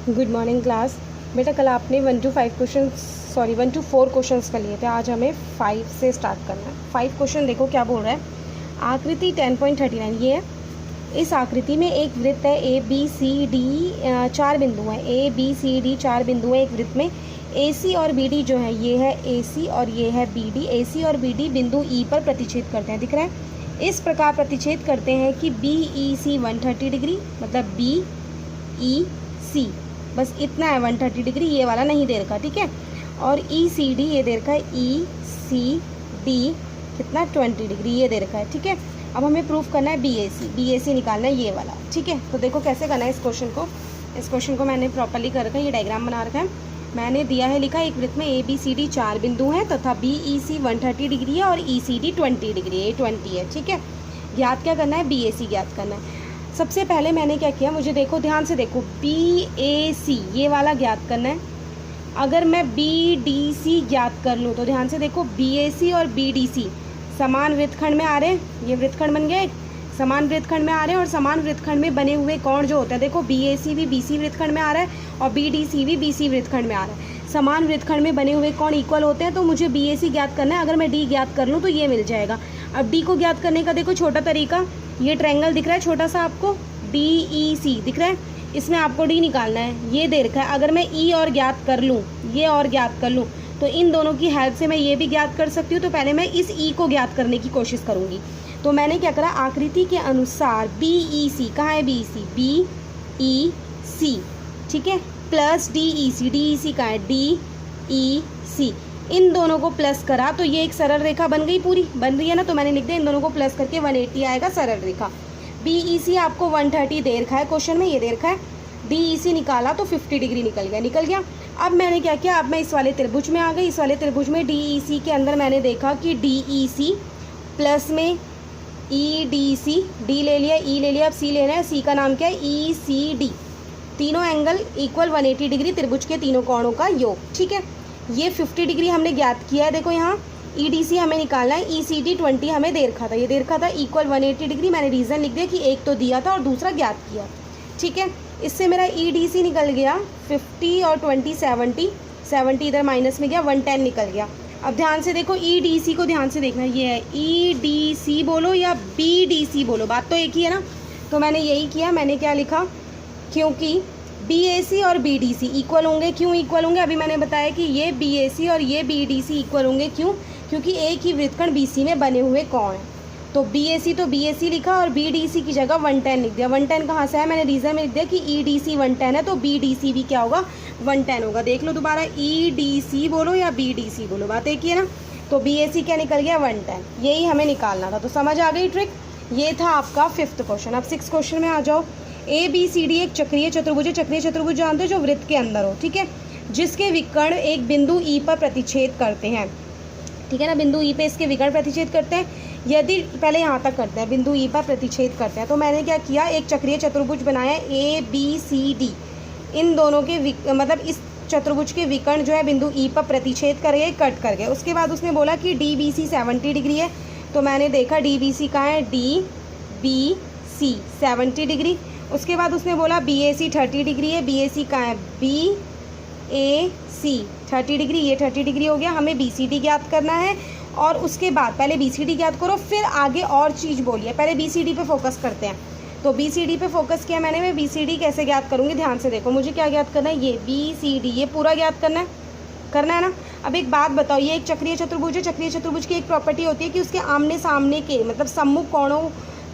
Good morning class. बेटा कल आपने 1 to 4 क्वेश्चंस कर लिए थे, आज हमें 5 से स्टार्ट करना है। 5 क्वेश्चन देखो क्या बोल रहा है। आकृति 10.39 ये है। इस आकृति में एक वृत्त है ए बी सी डी, 4 बिंदु हैं। ए बी सी डी 4 बिंदु हैं एक वृत्त में। ए सी और बी डी जो है ये है ए सी और ये है बी डी। ए सी और बी डी बिंदु ई पर प्रतिच्छेद करते हैं, दिख रहा है। इस प्रकार प्रतिच्छेद करते हैं कि बी ई सी 130 डिग्री, मतलब बी ई सी बस इतना है 130 डिग्री, ये वाला नहीं दे रखा, ठीक है। और ई सी डी ये दे रखा है, ई सी डी कितना 20 डिग्री ये दे रखा है, ठीक है। अब हमें प्रूफ करना है बी ए सी निकालना है ये वाला, ठीक है। तो देखो कैसे करना है इस क्वेश्चन को मैंने प्रॉपर्ली कर रखा है, ये डायग्राम बना रखा है मैंने। दिया है, लिखा है एक वृत्त में ए बी सी डी 4 बिंदु हैं तथा बी ई सी 130 डिग्री है और ई सी डी 20 डिग्री है, 20 है, ठीक है। ज्ञात क्या करना है, बी ए सी ज्ञात करना है। सबसे पहले मैंने क्या किया, मुझे देखो ध्यान से देखो, बी ए सी ये वाला ज्ञात करना है। अगर मैं बी डी सी ज्ञात कर लूँ तो ध्यान से देखो, बी ए सी और बी डी सी समान वृत्तखंड में आ रहे हैं, ये वृत्तखंड बन गया एक, समान वृत्तखंड में आ रहे हैं। और समान वृत्तखंड में बने हुए कोण जो होता है, देखो बी ए सी भी बी सी वृत्तखंड में आ रहा है और बी डी सी भी बी सी वृत्तखंड में आ रहा है। समान वृत्तखंड में बने हुए कोण इक्वल होते हैं, तो मुझे बी ए सी ज्ञात करना है। अगर मैं डी ज्ञात कर लूँ तो ये मिल जाएगा। अब डी को ज्ञात करने का देखो छोटा तरीका, ये ट्रायंगल दिख रहा है छोटा सा आपको, डी ई सी दिख रहा है, इसमें आपको डी निकालना है, ये दे रखा है। अगर मैं ई और ज्ञात कर लूँ, ये और ज्ञात कर लूँ, तो इन दोनों की हेल्प से मैं ये भी ज्ञात कर सकती हूँ। तो पहले मैं इस ई को ज्ञात करने की कोशिश करूँगी। तो मैंने क्या करा, आकृति के अनुसार बी ई सी, कहाँ है बी ई सी, बी ई सी, ठीक है, प्लस डी ई सी कहाँ है, डी ई सी, इन दोनों को प्लस करा तो ये एक सरल रेखा बन गई, पूरी बन रही है ना। तो मैंने लिख दिया इन दोनों को प्लस करके 180 आएगा सरल रेखा। बी ई सी आपको 130 दे रखा है क्वेश्चन में, ये दे रखा है। डी ई सी निकाला तो 50 डिग्री निकल गया। अब मैंने क्या किया, अब मैं इस वाले त्रिभुज में आ गई। इस वाले त्रिभुज में डी ई सी के अंदर मैंने देखा कि डी ई सी प्लस में ई डी सी, डी ले लिया, ई ले लिया, अब सी लेना है। सी का नाम क्या है, ई सी डी। तीनों एंगल इक्वल 180 डिग्री, त्रिभुज के तीनों कोणों का योग, ठीक है। ये 50 डिग्री हमने ज्ञात किया है, देखो यहाँ ई डी सी हमें निकालना है, ई सी डी 20 हमें दे रखा था, ये दे रखा था इक्वल 180 डिग्री। मैंने रीज़न लिख दिया कि एक तो दिया था और दूसरा ज्ञात किया, ठीक है। इससे मेरा ई डी सी निकल गया 50 और 20 70 इधर माइनस में गया, 110 निकल गया। अब ध्यान से देखो, ई डी सी को ध्यान से देखना, ये है ई डी सी बोलो या बी डी सी बोलो, बात तो एक ही है ना। तो मैंने यही किया, मैंने क्या लिखा, क्योंकि बी ए सी और बी डी सी इक्वल होंगे। क्यों इक्वल होंगे, अभी मैंने बताया कि ये बी ए सी और ये बी डी सी इक्वल होंगे। क्यों, क्योंकि एक ही वृत्तखंड बी सी में बने हुए कोण हैं। तो बी ए सी तो बी ए सी लिखा और बी डी सी की जगह 110 लिख दिया। 110 कहाँ से है, मैंने रीज़न में लिख दिया कि ई डी सी 110 है, तो बी डी सी भी क्या होगा, 110 होगा। देख लो दोबारा, ई डी सी बोलो या बी डी सी बोलो, बात एक ही है ना। तो बी ए सी क्या निकल गया, 110, यही हमें निकालना था। तो समझ आ गई ट्रिक, ये था आपका 5th क्वेश्चन। अब 6th क्वेश्चन में आ जाओ। ए बी सी डी एक चक्रीय चतुर्भुज है, चक्रीय चतुर्भुज जानते हो जो वृत्त के अंदर हो, ठीक है, जिसके विकर्ण एक बिंदु ई पर प्रतिच्छेद करते हैं, ठीक है ना। बिंदु ई पे इसके विकर्ण प्रतिच्छेद करते हैं। यदि पहले यहाँ तक करते हैं, बिंदु ई पर प्रतिच्छेद करते हैं, तो मैंने क्या किया, एक चक्रीय चतुर्भुज बनाया ए बी सी डी। इन दोनों के मतलब इस चतुर्भुज के विकर्ण जो है बिंदु ई पर प्रतिच्छेद कर गए, कट कर गए। उसके बाद उसने बोला कि डी बी सी 70 डिग्री है, तो मैंने देखा डी बी सी कहाँ है, डी बी सी 70 डिग्री। उसके बाद उसने बोला बी ए सी 30 डिग्री है, बी ए सी कहाँ है, बी ए सी 30 डिग्री, ये 30 डिग्री हो गया। हमें बी सी डी ज्ञात करना है और उसके बाद पहले बी सी डी ज्ञात करो, फिर आगे और चीज़ बोलिए, पहले बी सी डी पे फोकस करते हैं। तो बी सी डी पे फोकस किया मैंने, मैं बी सी डी कैसे ज्ञात करूँगी, ध्यान से देखो, मुझे क्या ज्ञात करना है, ये बी सी डी, ये पूरा ज्ञात करना है ना। अब एक बात बताओ, ये एक चक्रीय चतुर्भुज है, चक्रीय चतुर्भुज की एक प्रॉपर्टी होती है कि उसके आमने सामने के मतलब सम्मुख कोणों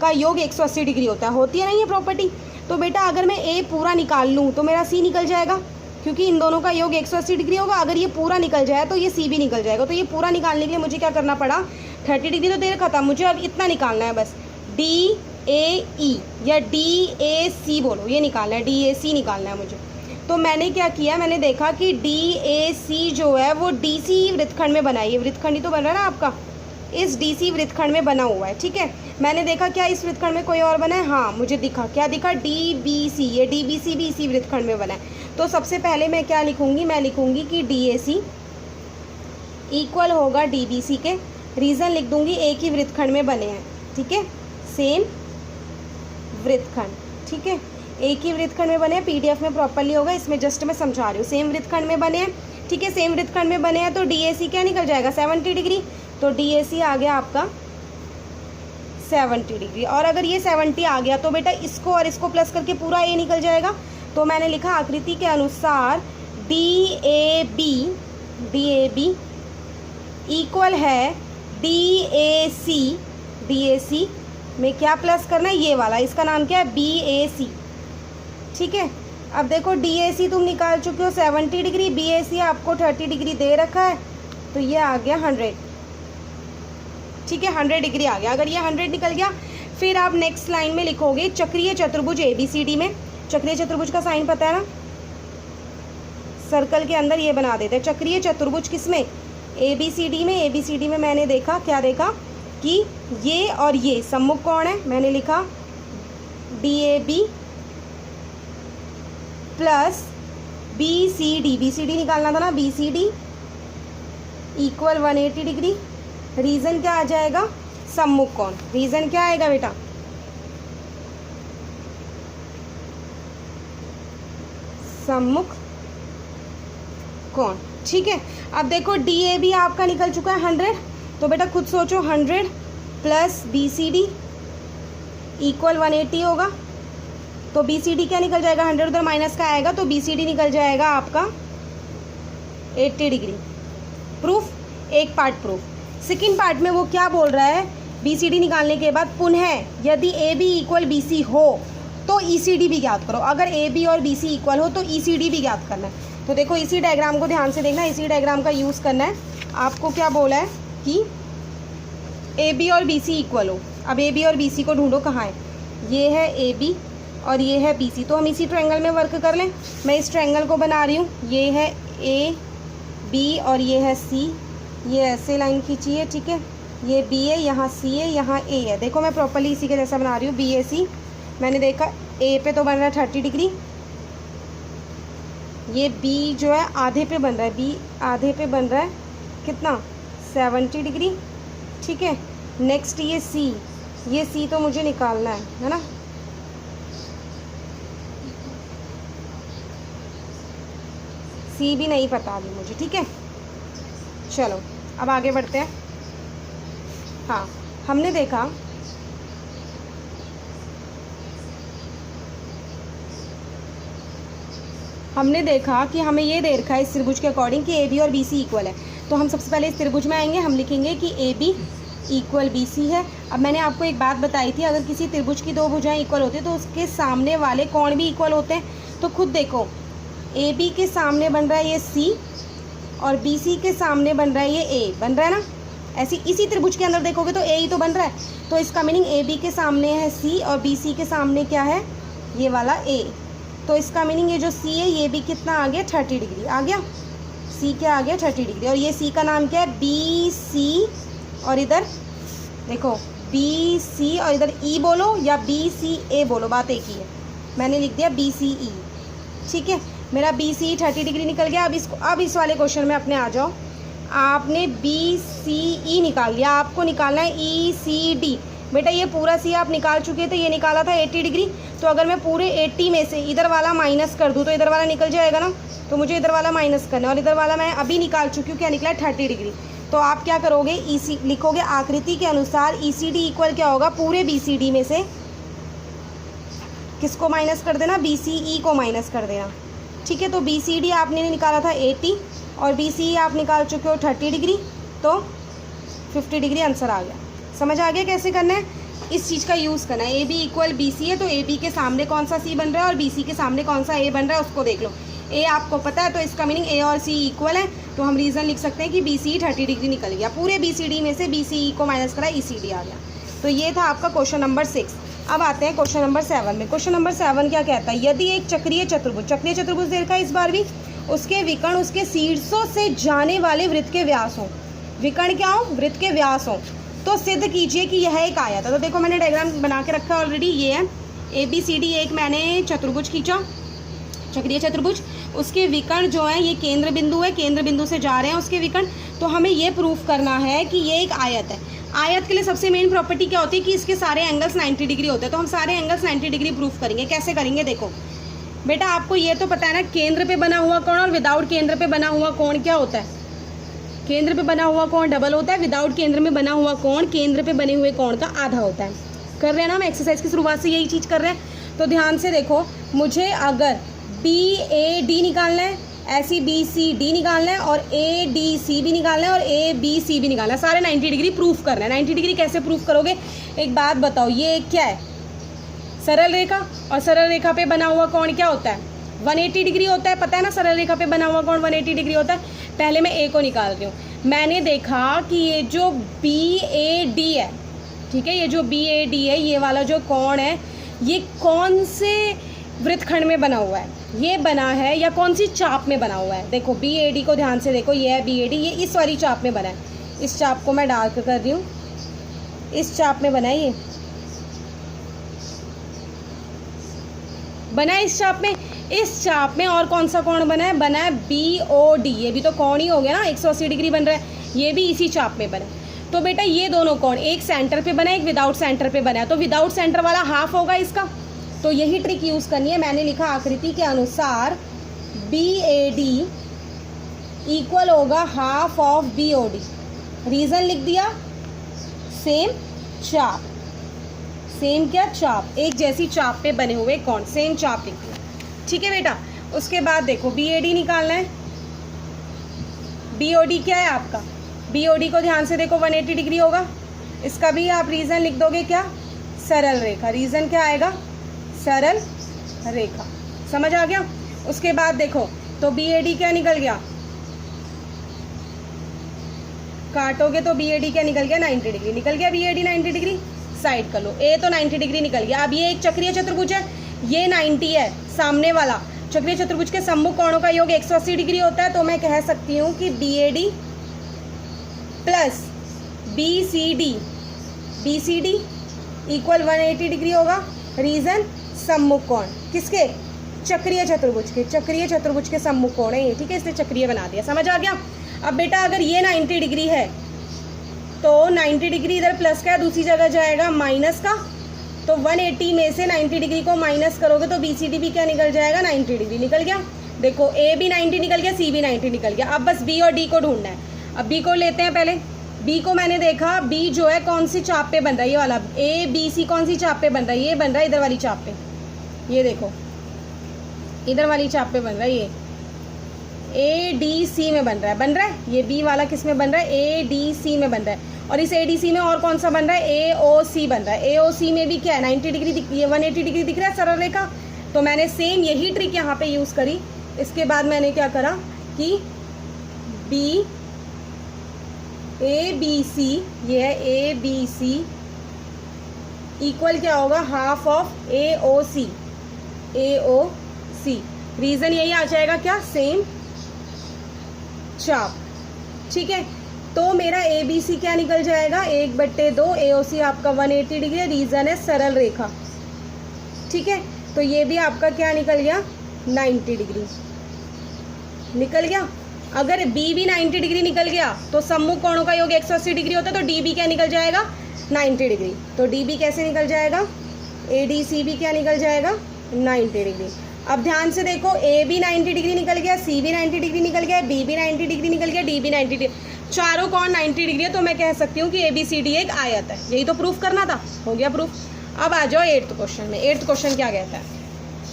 का योग 180 डिग्री होता है, होती है ना ये प्रॉपर्टी। तो बेटा अगर मैं ए पूरा निकाल लूँ तो मेरा सी निकल जाएगा, क्योंकि इन दोनों का योग 180 डिग्री होगा। अगर ये पूरा निकल जाए तो ये सी भी निकल जाएगा। तो ये पूरा निकालने के लिए मुझे क्या करना पड़ा, 30 डिग्री तो दे रखा था, मुझे अब इतना निकालना है बस, डी ए ई या डी ए सी बोलो, ये निकालना है, डी ए सी निकालना है मुझे। तो मैंने क्या किया, मैंने देखा कि डी ए सी जो है वो डी सी वृत्तखंड में बना है, ये वृत्तखंड ही तो बन रहा है ना आपका, इस डी सी वृत्तखंड में बना हुआ है, ठीक है। मैंने देखा क्या इस वृत्तखंड में कोई और बना है, हाँ मुझे दिखा, क्या दिखा, डी बी सी, ये डी बी सी भी इसी वृत्तखंड में बना है। तो सबसे पहले मैं क्या लिखूंगी, मैं लिखूंगी कि डी ए सी इक्वल होगा डी बी सी के, रीज़न लिख दूंगी एक ही वृत्तखंड में बने हैं, ठीक है, सेम वृत्तखंड, ठीक है। एक ही वृत्तखंड में बने हैं, पीडीएफ में प्रॉपरली होगा, इसमें जस्ट मैं समझा रही हूँ। सेम वृत्तखंड में बने हैं, ठीक है, सेम वृत्तखंड में बने हैं तो डीएसी क्या निकल जाएगा 70 डिग्री, तो डीएसी आ गया आपका 70 डिग्री। और अगर ये 70 आ गया तो बेटा इसको और इसको प्लस करके पूरा ए निकल जाएगा। तो मैंने लिखा आकृति के अनुसार DAB इक्वल है DAC में क्या प्लस करना है, ये वाला, इसका नाम क्या है BAC, ठीक है। अब देखो DAC तुम निकाल चुके हो 70 डिग्री, BAC आपको 30 डिग्री दे रखा है, तो ये आ गया 100, ठीक है, 100 डिग्री आ गया। अगर ये 100 निकल गया फिर आप नेक्स्ट लाइन में लिखोगे चक्रीय चतुर्भुज ABCD में। चक्रीय चतुर्भुज का साइन पता है ना, सर्कल के अंदर ये बना देते हैं। चक्रीय चतुर्भुज किसमें, ABCD में। ABCD में मैंने देखा, क्या देखा कि ये और ये सम्मुख कौन है, मैंने लिखा DAB प्लस BCD, BCD निकालना था ना, BCD इक्वल 180 डिग्री। रीजन क्या आ जाएगा, सम्मुख कौन, रीजन क्या आएगा बेटा, सम्मुख कौन, ठीक है। अब देखो DAB आपका निकल चुका है 100, तो बेटा खुद सोचो 100 प्लस BCD इक्वल 180 होगा, तो BCD क्या निकल जाएगा, 100 उधर माइनस का आएगा तो BCD निकल जाएगा आपका 80 डिग्री। प्रूफ, एक पार्ट प्रूफ। सेकेंड पार्ट में वो क्या बोल रहा है, BCD निकालने के बाद पुनः यदि AB इक्वल BC हो तो ECD भी ज्ञात करो। अगर AB और BC इक्वल हो तो ECD भी ज्ञात करना है। तो देखो इसी डायग्राम को ध्यान से देखना, इसी डायग्राम का यूज़ करना है। आपको क्या बोला है कि AB और BC इक्वल हो। अब AB और BC को ढूंढो कहाँ है, ये है AB और ये है BC, तो हम इसी ट्रायंगल में वर्क कर लें। मैं इस ट्रायंगल को बना रही हूँ, ये है AB और ये है C, ये ऐसे लाइन खींची है, ठीक है, ये B है, यहाँ C है, यहाँ A है। देखो मैं प्रॉपरली इसी के जैसा बना रही हूँ, BAC। मैंने देखा A पे तो बन रहा है 30 डिग्री, ये B जो है आधे पे बन रहा है, B आधे पे बन रहा है कितना 70 डिग्री, ठीक है। नेक्स्ट ये C तो मुझे निकालना है ना, C भी नहीं पता अभी मुझे, ठीक है। चलो अब आगे बढ़ते हैं। हाँ, हमने देखा कि हमें ये दे रखा है इस त्रिभुज के अकॉर्डिंग कि AB और BC इक्वल है। तो हम सबसे पहले इस त्रिभुज में आएंगे, हम लिखेंगे कि AB इक्वल BC है। अब मैंने आपको एक बात बताई थी, अगर किसी त्रिभुज की दो भुजाएं इक्वल होती है तो उसके सामने वाले कोण भी इक्वल होते हैं। तो खुद देखो AB के सामने बन रहा है ये C और BC के सामने बन रहा है ये A, बन रहा है ना। ऐसी इसी त्रिभुज के अंदर देखोगे तो A ही तो बन रहा है। तो इसका मीनिंग AB के सामने है C और BC के सामने क्या है, ये वाला A। तो इसका मीनिंग ये जो C है ये भी कितना आ गया 30 डिग्री आ गया, C क्या आ गया 30 डिग्री। और ये C का नाम क्या है BC, और इधर देखो BC और इधर E बोलो या BCA बोलो, बात एक ही है। मैंने लिख दिया BCE, ठीक है। मेरा BCE 30 डिग्री निकल गया। अब इस वाले क्वेश्चन में अपने आ जाओ। आपने BCE निकाल लिया, आपको निकालना है ECD। बेटा ये पूरा C आप निकाल चुके थे, ये निकाला था 80 डिग्री। तो अगर मैं पूरे 80 में से इधर वाला माइनस कर दूँ तो इधर वाला निकल जाएगा ना, तो मुझे इधर वाला माइनस करना है। और इधर वाला मैं अभी निकाल चुकी हूँ, क्या निकला है 30 डिग्री। तो आप क्या करोगे, लिखोगे आकृति के अनुसार ECD इक्वल क्या होगा, पूरे BCD में से किसको माइनस कर देना, BCE को माइनस कर देना, ठीक है। तो BCD आपने निकाला था 80 और BCE आप निकाल चुके हो 30 डिग्री, तो 50 डिग्री आंसर आ गया। समझ आ गया कैसे करना है, इस चीज़ का यूज़ करना है। AB इक्वल BC है तो AB के सामने कौन सा C बन रहा है और BC के सामने कौन सा A बन रहा है उसको देख लो। A आपको पता है तो इसका मीनिंग A और C इक्वल है, तो हम रीज़न लिख सकते हैं कि BCE 30 डिग्री निकल गया। पूरे BCD में से BCE को माइनस करा, ECD आ गया। तो ये था आपका क्वेश्चन नंबर 6। अब आते हैं क्वेश्चन नंबर 7 में। क्वेश्चन नंबर 7 क्या कहता है, यदि एक चक्रीय चतुर्भुज दे रखा है इस बार भी, उसके विकर्ण उसके शीर्षों से जाने वाले वृत्त के व्यास हों। विकर्ण क्या हो, वृत्त के व्यास हों, तो सिद्ध कीजिए कि यह एक आयत है। तो देखो मैंने डायग्राम बना के रखा है ऑलरेडी, ये है ABCD, एक मैंने चतुर्भुज खींचा, चक्रीय चतुर्भुज। उसके विकर्ण जो है ये केंद्र बिंदु है, केंद्र बिंदु से जा रहे हैं उसके विकर्ण। तो हमें ये प्रूफ करना है कि ये एक आयत है। आयत के लिए सबसे मेन प्रॉपर्टी क्या होती है कि इसके सारे एंगल्स 90 डिग्री होते हैं। तो हम सारे एंगल्स 90 डिग्री प्रूफ करेंगे। कैसे करेंगे देखो बेटा, आपको ये तो पता है ना, केंद्र पे बना हुआ कोण और विदाउट केंद्र पे बना हुआ कोण क्या होता है। केंद्र पे बना हुआ कोण डबल होता है, विदाउट केंद्र में बना हुआ कोण केंद्र पे बने हुए कोण का आधा होता है। कर रहे हैं ना, हम एक्सरसाइज की शुरुआत से यही चीज़ कर रहे हैं। तो ध्यान से देखो, मुझे अगर BAD निकालना है, ऐसी BCD निकालना है और ADC भी निकालना है और ABC भी निकालना है, सारे 90 डिग्री प्रूफ करना है। 90 डिग्री कैसे प्रूफ करोगे, एक बात बताओ, ये क्या है, सरल रेखा, और सरल रेखा पे बना हुआ कोण क्या होता है, 180 डिग्री होता है। पता है ना, सरल रेखा पे बना हुआ कोण 180 डिग्री होता है। पहले मैं A को निकाल रही हूँ। मैंने देखा कि ये जो BAD है, ठीक है, ये जो BAD है, ये वाला जो कोण है, ये कौन से वृत्तखंड में बना हुआ है, ये बना है या कौन सी चाप में बना हुआ है। देखो BAD को ध्यान से देखो, ये है BAD, ये इस वाली चाप में बना है। इस चाप को मैं डार्क कर रही हूँ, इस चाप में बना है, ये बना है इस चाप में। इस चाप में और कौन सा कोण बना है, बना है BOD। ये भी तो कोण ही हो गया ना, 180 डिग्री बन रहा है, ये भी इसी चाप में बना है। तो बेटा ये दोनों कोण, एक सेंटर पे बना है, एक विदाउट सेंटर पे बना है। तो विदाउट सेंटर वाला हाफ होगा इसका। तो यही ट्रिक यूज़ करनी है। मैंने लिखा आकृति के अनुसार BAD इक्वल होगा हाफ ऑफ BOD। रीज़न लिख दिया, सेम चाप, सेम क्या चाप, एक जैसी चाप पे बने हुए कोण, सेम चाप लिख दिया। ठीक है बेटा, उसके बाद देखो BAD निकालना है। BOD क्या है आपका, BOD को ध्यान से देखो 180 डिग्री होगा। इसका भी आप रीज़न लिख दोगे क्या, सरल रेखा। रीज़न क्या आएगा, सरल रेखा। समझ आ गया। उसके बाद देखो तो BAD क्या निकल गया, काटोगे तो BAD क्या निकल गया, 90 डिग्री निकल गया। BAD 90 डिग्री साइड कर लो। A तो 90 डिग्री निकल गया। अब ये एक चक्रीय चतुर्भुज है, ये 90 है, सामने वाला चक्रीय चतुर्भुज के सम्मुख कोणों का योग 180 डिग्री होता है। तो मैं कह सकती हूँ कि BAD plus BCD equal 180 degree होगा। रीज़न, सम्मुख कोण किसके, चक्रीय चतुर्भुज के, चक्रीय चतुर्भुज के सम्मुख कोण है ये, ठीक है, इसलिए चक्रीय बना दिया। समझ आ गया। अब बेटा अगर ये 90 डिग्री है तो 90 डिग्री इधर प्लस का, दूसरी जगह जाएगा माइनस का। तो 180 में से 90 डिग्री को माइनस करोगे तो BCD भी क्या निकल जाएगा, 90 डिग्री निकल गया। देखो A भी 90 निकल गया, C भी 90 निकल गया। अब बस B और D को ढूंढना है। अब B को लेते हैं पहले। B को मैंने देखा, B जो है कौन सी चाप पे बन रहा है, ये वाला ABC कौन सी चाप पे बन रहा है, ये बन रहा है इधर वाली चाप पे। ये देखो इधर वाली चाप पे बन रहा है, ये ADC में बन रहा है, ये B वाला किस में बन रहा है, ADC में बन रहा है। और इस ADC में और कौन सा बन रहा है, AOC बन रहा है। AOC में भी क्या है, 90 डिग्री, ये 180 डिग्री दिख रहा है सरल रेखा। तो मैंने सेम यही ट्रिक यहाँ पे यूज़ करी। इसके बाद मैंने क्या करा कि ABC, ये है ABC इक्वल क्या होगा, हाफ ऑफ AOC। रीज़न यही आ जाएगा क्या, सेम चाप। ठीक है, तो मेरा ABC क्या निकल जाएगा, 1/2। AOC आपका 180 डिग्री, रीज़न है सरल रेखा। ठीक है, तो ये भी आपका क्या निकल गया, 90 डिग्री निकल गया। अगर B भी 90 डिग्री निकल गया तो सम्मुख कोणों का योग 180 डिग्री होता है। तो DB क्या निकल जाएगा, 90 डिग्री। तो DB कैसे निकल जाएगा, ADC भी क्या निकल जाएगा, 90 डिग्री। अब ध्यान से देखो, A भी 90 डिग्री निकल गया, C भी 90 डिग्री निकल गया, B भी 90 डिग्री निकल गया, D भी 90 डिग्री, चारों कोण 90 डिग्री है। तो मैं कह सकती हूँ कि ABCD एक आयत है। यही तो प्रूफ करना था, हो गया प्रूफ। अब आ जाओ 8th क्वेश्चन में। 8th क्वेश्चन क्या कहता है,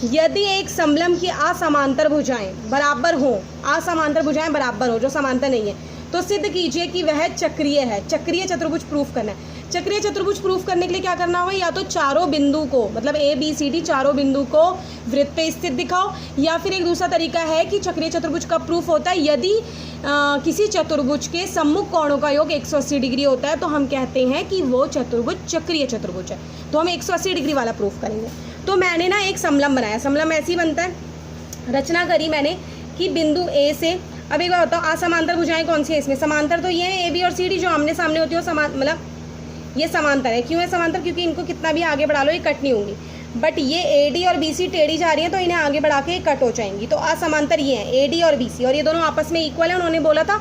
यदि एक समलंब की असमांतर भुजाएं बराबर हो, असमांतर भुजाएं बराबर हो जो समांतर नहीं है, तो सिद्ध कीजिए कि वह चक्रीय है। चक्रीय चतुर्भुज प्रूफ करना है। चक्रीय चतुर्भुज प्रूफ करने के लिए क्या करना होगा, या तो चारों बिंदु को, मतलब ABCD चारों बिंदु को वृत्त पे स्थित दिखाओ, या फिर एक दूसरा तरीका है कि चक्रीय चतुर्भुज कब प्रूफ होता है, यदि किसी चतुर्भुज के सम्मुख कोणों का योग 180 डिग्री होता है तो हम कहते हैं कि वो चतुर्भुज चक्रीय चतुर्भुज है। तो हम 180 डिग्री वाला प्रूफ करेंगे। तो मैंने ना एक समलंब बनाया, समलंब ऐसे ही बनता है। रचना करी मैंने कि बिंदु A से, अब एक बार बताओ असमांतर भुजाएं कौन सी है इसमें, समांतर तो ये है AB और CD, जो आमने सामने होती है मतलब ये समांतर है। क्यों है समांतर, क्योंकि इनको कितना भी आगे बढ़ा लो ये कट नहीं होंगी। बट ये AD और BC टेढ़ी जा रही है तो इन्हें आगे बढ़ा के कट हो जाएंगी। तो असमांतर ये है AD और BC, और ये दोनों आपस में इक्वल है, उन्होंने बोला था।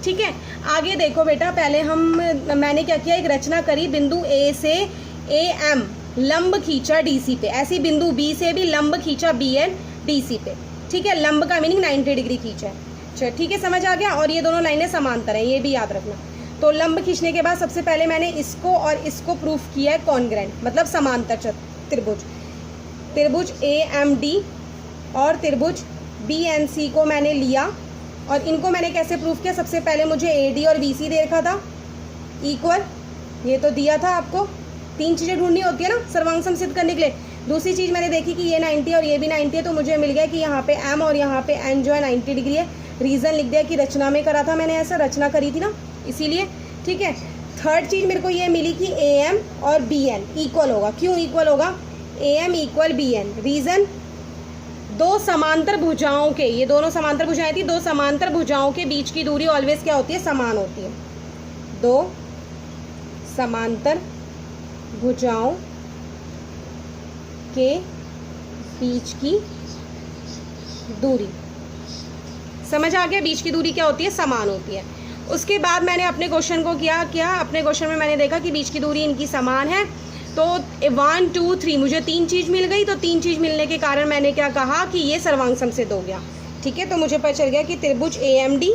ठीक है। आगे देखो बेटा, पहले मैंने क्या किया, एक रचना करी, बिंदु ए से AM लंब खींचा DC पे, ऐसी बिंदु B से भी लंब खींचा BN DC पे, ठीक है। लंब का मीनिंग 90 डिग्री खींचा है। चलो ठीक है, समझ आ गया। और ये दोनों लाइनें समांतर हैं, ये भी याद रखना। तो लंब खींचने के बाद सबसे पहले मैंने इसको और इसको प्रूफ किया है कॉन्ग्रेंट, मतलब समांतर त्रिभुज। त्रिभुज AMD और त्रिभुज BNC को मैंने लिया और इनको मैंने कैसे प्रूफ किया, सबसे पहले मुझे AD और BC दे रखा था इक्वल, ये तो दिया था आपको। 3 चीज़ें ढूंढनी होती है ना सर्वांग सम सिद्ध करने के लिए। दूसरी चीज़ मैंने देखी कि ये 90 और ये भी 90 है, तो मुझे मिल गया कि यहाँ पे M और यहाँ पे N जो है 90 डिग्री है। रीज़न लिख दिया कि रचना में करा था मैंने, ऐसा रचना करी थी ना, इसीलिए। ठीक है। थर्ड चीज़ मेरे को ये मिली कि AM और BN इक्वल होगा। क्यों इक्वल होगा? AM इक्वल BN, रीज़न दो समांतर भुजाओं के, ये दोनों समांतर भुजाएं थी, दो समांतर भुजाओं के बीच की दूरी ऑलवेज क्या होती है, समान होती है। दो समांतर भुजाओं के बीच की दूरी, समझ आ गया? बीच की दूरी क्या होती है, समान होती है। उसके बाद मैंने अपने क्वेश्चन को किया अपने क्वेश्चन में मैंने देखा कि बीच की दूरी इनकी समान है, तो 1 2 3 मुझे 3 चीज़ मिल गई। तो 3 चीज़ मिलने के कारण मैंने क्या कहा कि ये सर्वांग सम सिद्ध हो गया। ठीक है, तो मुझे पता चल गया कि त्रिभुज AMD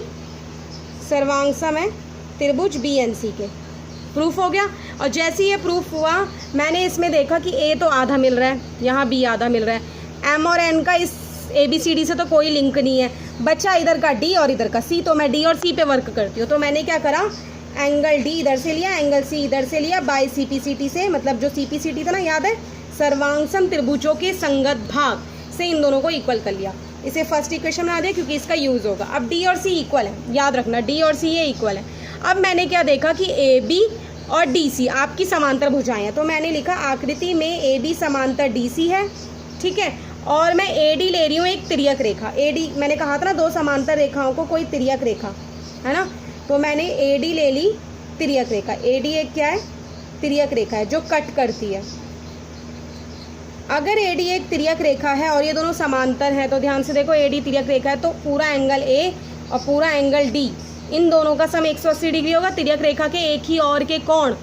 सर्वांग सम है त्रिभुज BNC के, प्रूफ हो गया। और जैसे ये प्रूफ हुआ, मैंने इसमें देखा कि A तो आधा मिल रहा है, यहाँ B आधा मिल रहा है, M और N का इस ABCD से तो कोई लिंक नहीं है, बच्चा इधर का D और इधर का C, तो मैं D और C पे वर्क करती हूँ। तो मैंने क्या करा, एंगल D इधर से लिया, एंगल C इधर से लिया, बाय CPCT से, मतलब जो CPCT था ना, याद है, सर्वांग सम त्रिभुजों के संगत भाग से इन दोनों को इक्वल कर लिया। इसे फर्स्ट इक्वेशन बना दिया क्योंकि इसका यूज़ होगा। अब D और C इक्वल है, याद रखना, D और C ये इक्वल है। अब मैंने क्या देखा कि AB और DC आपकी समांतर भुजाएं हैं, तो मैंने लिखा आकृति में AB समांतर DC है। ठीक है, और मैं AD ले रही हूँ एक तिर्यक रेखा। AD मैंने कहा था ना, दो समांतर रेखाओं को कोई तिर्यक रेखा है ना, तो मैंने AD ले ली तिर्यक रेखा। AD एक क्या है, तिर्यक रेखा है जो कट करती है। अगर AD एक तिर्यक रेखा है और ये दोनों समांतर हैं, तो ध्यान से देखो, AD तिर्यक रेखा है तो पूरा एंगल A और पूरा एंगल D, इन दोनों का सम 180 डिग्री होगा। तिर्यक रेखा के एक ही ओर के कोण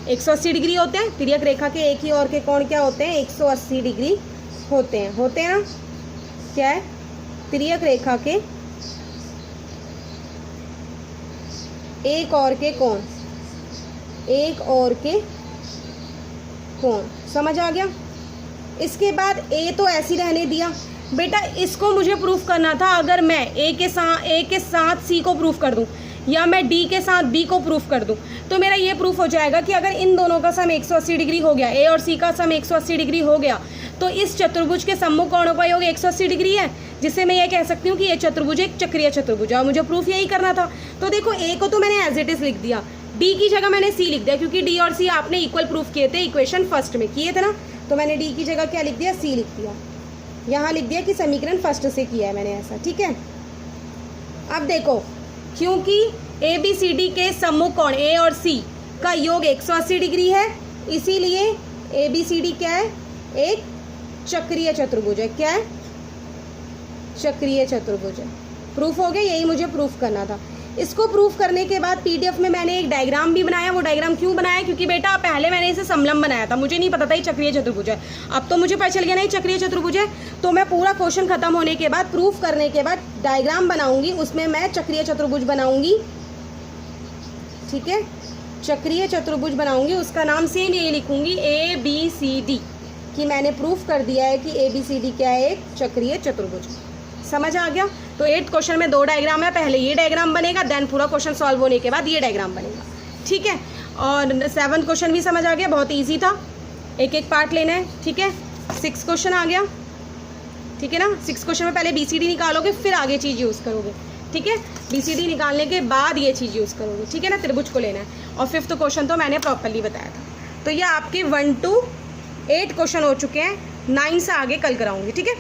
180 डिग्री होते हैं। तिर्यक रेखा के एक ही ओर के कोण क्या होते हैं, 180 डिग्री होते हैं ना। क्या है, तिर्यक रेखा के एक और के कोण, एक और के कोण, समझ आ गया? इसके बाद A तो ऐसी रहने दिया बेटा, इसको मुझे प्रूफ करना था। अगर मैं A के साथ C को प्रूफ कर दूं या मैं D के साथ B को प्रूफ कर दूं, तो मेरा ये प्रूफ हो जाएगा कि अगर इन दोनों का सम 180 डिग्री हो गया, A और C का सम 180 डिग्री हो गया, तो इस चतुर्भुज के सम्मुख कोणों का योग 180 डिग्री है, जिससे मैं ये कह सकती हूँ कि ये चतुर्भुज एक चक्रीय चतुर्भुज है। और मुझे प्रूफ यही करना था। तो देखो, A को तो मैंने एज इट इज लिख दिया, D की जगह मैंने C लिख दिया, क्योंकि D और C आपने इक्वल प्रूफ किए थे, इक्वेशन फर्स्ट में किए थे ना, तो मैंने D की जगह क्या लिख दिया, C लिख दिया। यहाँ लिख दिया कि समीकरण फर्स्ट से किया है मैंने ऐसा। ठीक है, अब देखो, क्योंकि ABCD के सम्मुख कोण A और C का योग 180 डिग्री है, इसीलिए ABCD क्या है, एक चक्रीय चतुर्भुज है। क्या है, चक्रीय चतुर्भुज है। प्रूफ हो गया, यही मुझे प्रूफ करना था। इसको प्रूफ करने के बाद PDF में मैंने एक डायग्राम भी बनाया। वो डायग्राम क्यों बनाया, क्योंकि बेटा पहले मैंने इसे समलंब बनाया था, मुझे नहीं पता था ये चक्रीय चतुर्भुज है। अब तो मुझे पता चल गया ना ये चक्रीय चतुर्भुज है, तो मैं पूरा क्वेश्चन खत्म होने के बाद, प्रूफ करने के बाद डायग्राम बनाऊंगी, उसमें मैं चक्रीय चतुर्भुज बनाऊंगी। ठीक है, चक्रीय चतुर्भुज बनाऊंगी, उसका नाम सेम यही लिखूंगी, ABCD, कि मैंने प्रूफ कर दिया है कि ABCD क्या है, एक चक्रीय चतुर्भुज। समझ आ गया? तो 8th क्वेश्चन में 2 डायग्राम है, पहले ये डायग्राम बनेगा, देन पूरा क्वेश्चन सॉल्व होने के बाद ये डायग्राम बनेगा। ठीक है, और 7th क्वेश्चन भी समझ आ गया, बहुत ईजी था, एक एक पार्ट लेना है। ठीक है, 6th क्वेश्चन आ गया। ठीक है ना, 6th क्वेश्चन में पहले BCD निकालोगे, फिर आगे चीज़ यूज़ करोगे। ठीक है, BCD निकालने के बाद ये चीज़ यूज़ करोगे। ठीक है ना, त्रिभुज को लेना है। और 5th क्वेश्चन तो मैंने प्रॉपरली बताया था। तो ये आपके 1 to 8 क्वेश्चन हो चुके हैं, 9 से आगे कल कराऊंगी। ठीक है।